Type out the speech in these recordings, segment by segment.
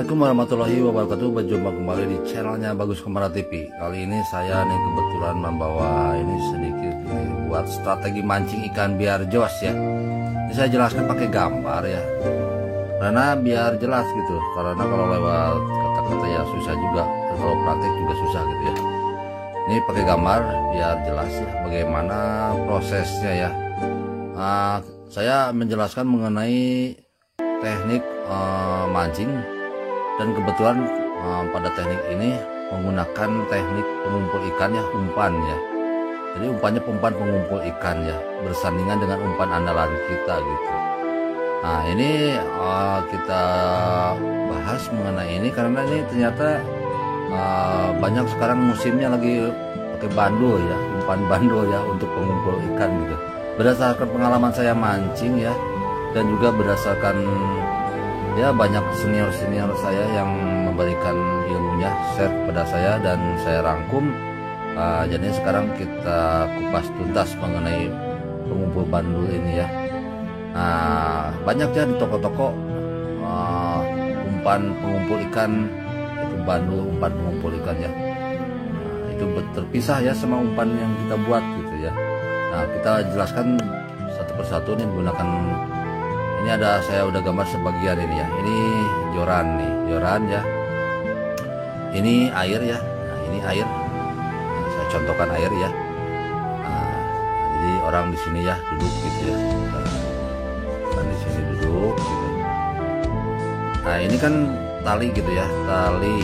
Assalamualaikum warahmatullahi wabarakatuh. Berjumpa kembali di channelnya Bagus Kemara TV. Kali ini saya nih kebetulan membawa ini sedikit buat strategi mancing ikan biar jos ya. Ini saya jelaskan pakai gambar ya, karena biar jelas gitu. Karena kalau lewat kata-kata ya susah juga, kalau praktek juga susah gitu ya. Ini pakai gambar biar jelas ya bagaimana prosesnya ya. Saya menjelaskan mengenai teknik mancing, dan kebetulan pada teknik ini menggunakan teknik pengumpul ikan ya, umpan ya. Jadi umpannya umpan pengumpul ikan ya, bersandingan dengan umpan andalan kita gitu. Nah ini kita bahas mengenai ini karena ini ternyata banyak sekarang musimnya lagi pakai bandul ya, umpan bandul ya untuk pengumpul ikan gitu. Berdasarkan pengalaman saya mancing ya, dan juga berdasarkan ya banyak senior-senior saya yang memberikan ilmunya share kepada saya dan saya rangkum. Jadi sekarang kita kupas tuntas mengenai pengumpul bandul ini ya. Banyak ya di toko-toko umpan pengumpul ikan, itu bandul umpan pengumpul ikan ya. Itu terpisah ya sama umpan yang kita buat gitu ya. Nah kita jelaskan satu persatu nih menggunakan. Ini ada, saya udah gambar sebagian ini ya. Ini joran nih, joran ya. Ini air ya. Nah, ini air. Nah, saya contohkan air ya. Jadi orang di sini ya duduk gitu ya. Nah, di sini duduk gitu. Nah, ini kan tali gitu ya, tali.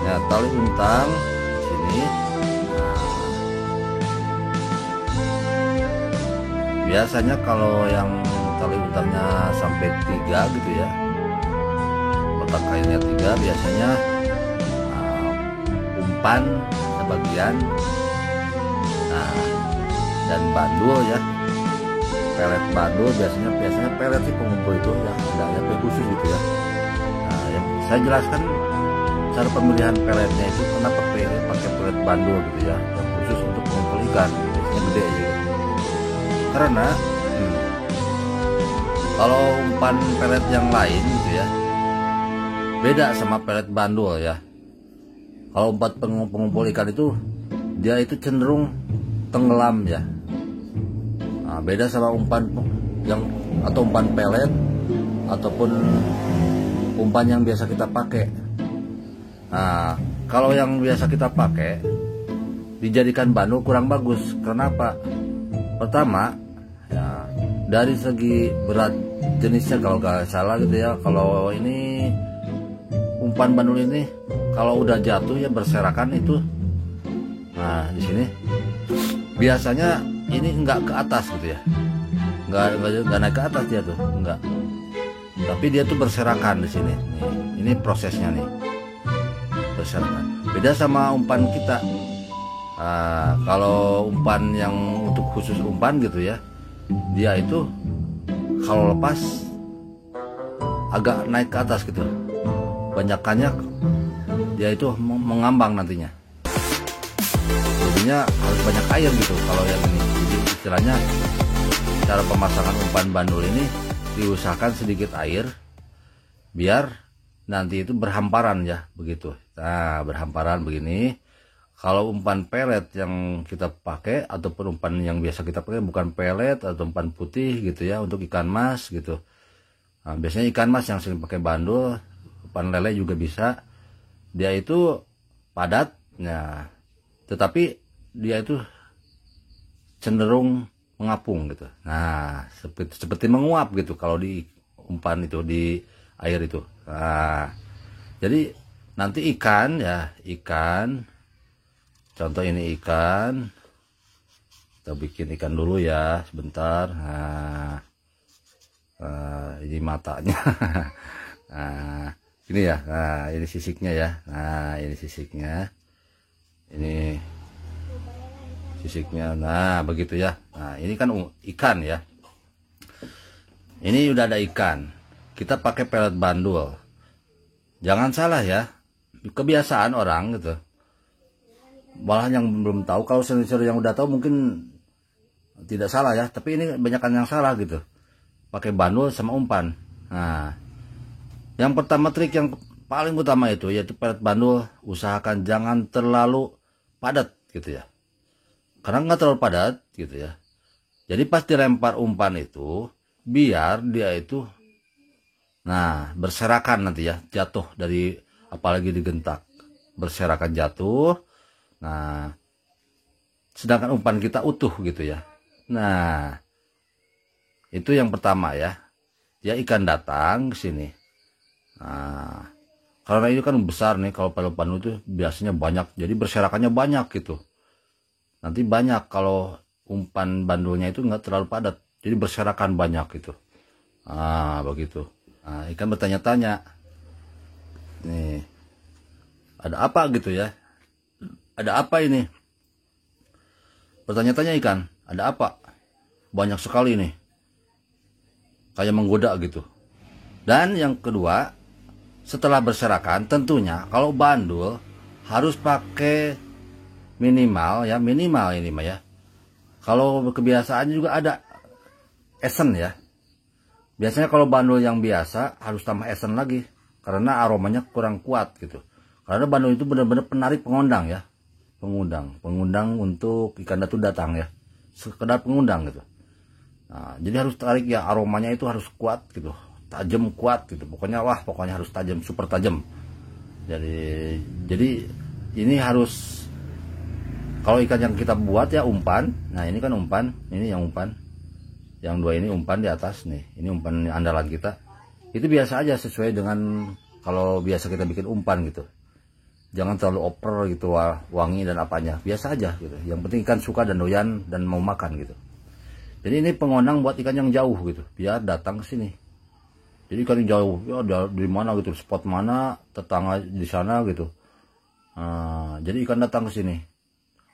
Nah, tali untang di sini. Biasanya kalau yang tali untangnya sampai 3 gitu ya, kotak kainnya 3, biasanya umpan sebagian, dan bandul ya, pelet bandul biasanya pelet sih pengumpul itu ya, ada yang khusus gitu ya. Nah, yang saya jelaskan cara pemilihan peletnya itu kenapa pakai pelet bandul gitu ya, yang khusus untuk pengumpul ikan, biasanya gede ya gitu. Karena kalau umpan pelet yang lain gitu ya, beda sama pelet bandul ya. Kalau umpan pengumpul ikan itu dia itu cenderung tenggelam ya. Nah, beda sama umpan yang atau umpan pelet ataupun umpan yang biasa kita pakai. Nah, kalau yang biasa kita pakai dijadikan bandul kurang bagus. Kenapa? Pertama ya, dari segi berat jenisnya kalau nggak salah gitu ya, kalau ini umpan bandul ini kalau udah jatuh ya berserakan itu, nah di sini biasanya ini nggak ke atas gitu ya, nggak naik ke atas dia tuh, nggak, tapi dia tuh berserakan di sini. Ini prosesnya nih, berserakan. Beda sama umpan kita. Kalau umpan yang untuk khusus umpan gitu ya, dia itu kalau lepas agak naik ke atas gitu, banyakannya dia itu mengambang nantinya, jadinya harus banyak air gitu kalau yang ini. Jadi istilahnya cara pemasangan umpan bandul ini diusahakan sedikit air biar nanti itu berhamparan ya begitu. Nah berhamparan begini. Kalau umpan pelet yang kita pakai ataupun umpan yang biasa kita pakai bukan pelet atau umpan putih gitu ya untuk ikan mas gitu. Nah, biasanya ikan mas yang sering pakai bandul, umpan lele juga bisa. Dia itu padat, nah, tetapi dia itu cenderung mengapung gitu. Nah, seperti menguap gitu kalau di umpan itu di air itu. Nah, jadi nanti ikan ya, contoh ini ikan, kita bikin ikan dulu ya sebentar. Ini matanya. Nah, ini ya. Nah, ini sisiknya ya. Nah, ini sisiknya. Ini sisiknya. Nah, begitu ya. Nah, ini kan ikan ya. Ini udah ada ikan. Kita pakai pelet bandul. Jangan salah ya. Kebiasaan orang gitu. Malah yang belum tahu, kalau senior yang udah tahu mungkin tidak salah ya, tapi ini banyakan yang salah gitu. pakai bandul sama umpan. Nah, yang pertama trik yang paling utama itu yaitu pelet bandul usahakan jangan terlalu padat gitu ya. Karena nggak terlalu padat gitu ya. Jadi pas dilempar umpan itu biar dia itu berserakan nanti ya, jatuh dari apalagi digentak. Berserakan jatuh. Nah, sedangkan umpan kita utuh gitu ya. Nah, itu yang pertama ya. Ya ikan datang ke sini. Nah, karena ini kan besar nih, kalau pelet bandul itu biasanya banyak, jadi berserakannya banyak gitu. Nanti banyak kalau umpan bandulnya itu nggak terlalu padat, jadi berserakan banyak gitu. Begitu. Nah, ikan bertanya-tanya, nih, ada apa gitu ya? Ada apa ini? Bertanya-tanya ikan, ada apa? Banyak sekali nih, kayak menggoda gitu. Dan yang kedua, setelah berserakan tentunya kalau bandul harus pakai minimal ini mah ya. Kalau kebiasaan juga ada esen ya. Biasanya kalau bandul yang biasa harus tambah esen lagi karena aromanya kurang kuat gitu. Karena bandul itu benar-benar penarik pengundang ya. Pengundang untuk ikan datu datang ya. Sekedar pengundang gitu. Nah, jadi harus tarik ya, aromanya itu harus kuat gitu. Tajam kuat gitu, pokoknya harus tajam, super tajam. Jadi ini harus, kalau ikan yang kita buat ya umpan. Nah ini kan umpan, ini yang umpan, yang dua ini umpan di atas nih, ini umpan andalan kita. Itu biasa aja sesuai dengan kalau biasa kita bikin umpan gitu. Jangan terlalu over gitu, wangi dan apanya, biasa aja gitu. Yang penting ikan suka dan doyan dan mau makan gitu. Jadi ini pengondang buat ikan yang jauh gitu, biar datang ke sini. Jadi ikan yang jauh, ya dari mana gitu, spot mana, tetangga di sana gitu. Jadi ikan datang ke sini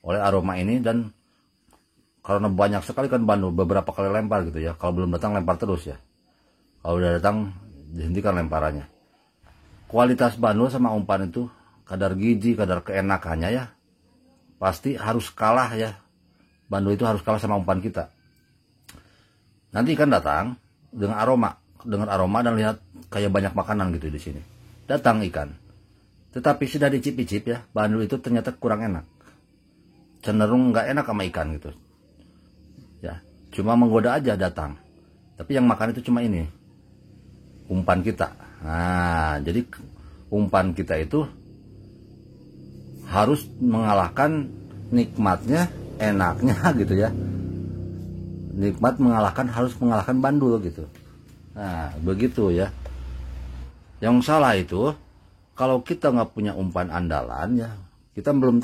oleh aroma ini, dan karena banyak sekali kan bandul, beberapa kali lempar gitu ya. Kalau belum datang lempar terus ya. Kalau udah datang dihentikan lemparannya. Kualitas bandul sama umpan itu, kadar gizi, kadar keenakannya ya, pasti harus kalah ya. Bandul itu harus kalah sama umpan kita. Nanti ikan datang dengan aroma dan lihat kayak banyak makanan gitu di sini. Datang ikan. Tetapi sudah dicip-icip ya, bandul itu ternyata kurang enak. Cenderung nggak enak sama ikan gitu. Ya, cuma menggoda aja datang. Tapi yang makan itu cuma ini, umpan kita. Nah, jadi umpan kita itu harus mengalahkan nikmatnya, enaknya gitu ya. Nikmat harus mengalahkan bandul gitu. Nah, begitu ya. Yang salah itu kalau kita nggak punya umpan andalan ya, kita belum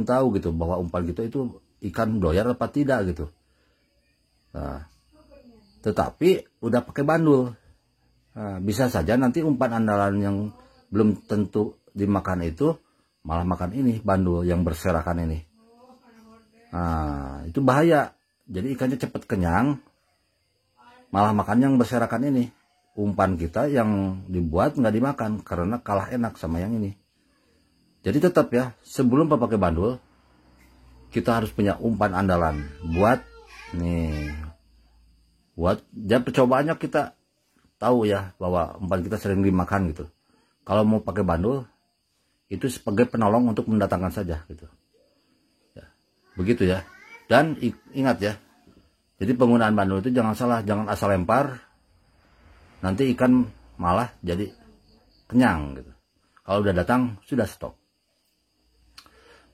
tahu gitu bahwa umpan kita itu ikan doyar apa tidak gitu. Nah, tetapi udah pakai bandul. Nah, bisa saja nanti umpan andalan yang belum tentu dimakan itu malah makan ini, bandul yang berserakan ini. Nah, itu bahaya. Jadi ikannya cepat kenyang, malah makan yang berserakan ini. Umpan kita yang dibuat nggak dimakan karena kalah enak sama yang ini. Jadi tetap ya, sebelum pakai bandul, kita harus punya umpan andalan. Buat percobaannya kita tahu ya bahwa umpan kita sering dimakan gitu. Kalau mau pakai bandul, itu sebagai penolong untuk mendatangkan saja gitu. Ya, begitu ya. Dan ingat ya, jadi penggunaan bandul itu jangan salah, jangan asal lempar, nanti ikan malah jadi kenyang gitu. Kalau udah datang sudah stop.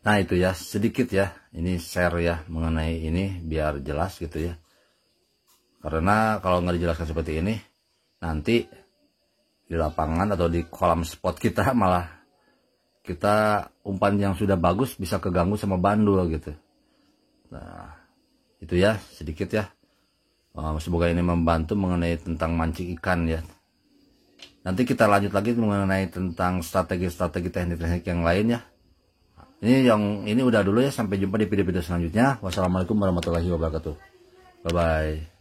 Nah itu ya, sedikit ya, ini share ya mengenai ini biar jelas gitu ya. Karena kalau nggak dijelaskan seperti ini, nanti di lapangan atau di kolam spot kita malah kita umpan yang sudah bagus bisa keganggu sama bandul gitu. Nah, itu ya sedikit ya. Semoga ini membantu mengenai tentang mancing ikan ya. Nanti kita lanjut lagi mengenai tentang strategi-strategi teknik-teknik yang lain ya. Ini udah dulu ya. Sampai jumpa di video-video selanjutnya. Wassalamualaikum warahmatullahi wabarakatuh. Bye bye.